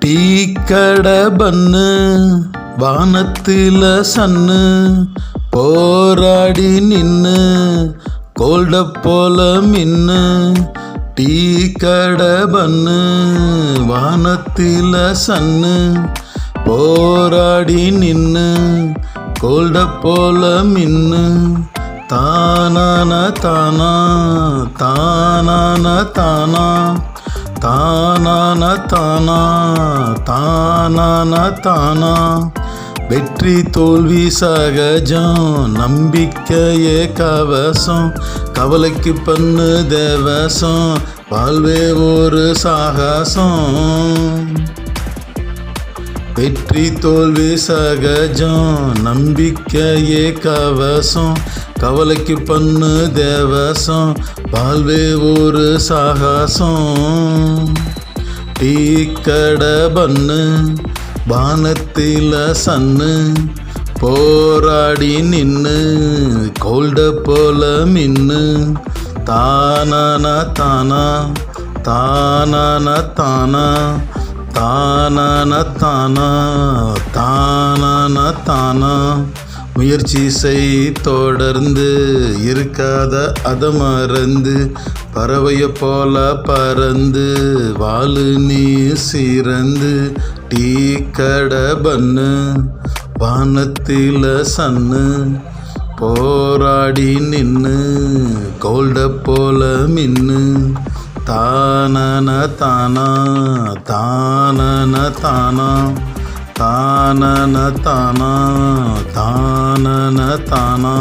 Tea கடை பன்னு வானத்தில சன்னு போராடி நின்னு கோல்ட போல மின்னு. டீ கடை பன்னு வானத்தில சன்னு போராடி நின்னு கோல்ட போல மின்னு. தானான தானா தானான தானா தானான தானா தானான தானா. வெற்றி தோல்வி சகஜம், நம்பிக்கையே கவசம், கவலைக்கு பண்ணு தேவசம், வாழ்வே ஒரு சாகசம். வெற்றி தோல்வி சகஜம், நம்பிக்கையே கவசம், கவலைக்கு பண்ணு தேவசம், வாழ்வே ஒரு சாகசம். டீ கடை பன்னு வானத்தில சன்னு போராடி நின்னு கோல்ட போல மின்னு. தானான தானா தானான தானா தானான தானா தானான தானா. முயற்சி செய் தொடர்ந்து, இருக்காத அதை மறந்து, பறவைய போல பறந்து வாழு நீ சிறந்து. டீ கடை பன்னு வானத்தில சன்னு போராடி நின்னு கோல்ட போல மின்னு. தானான தானா தானான தானா தானான தானா தானான தானா.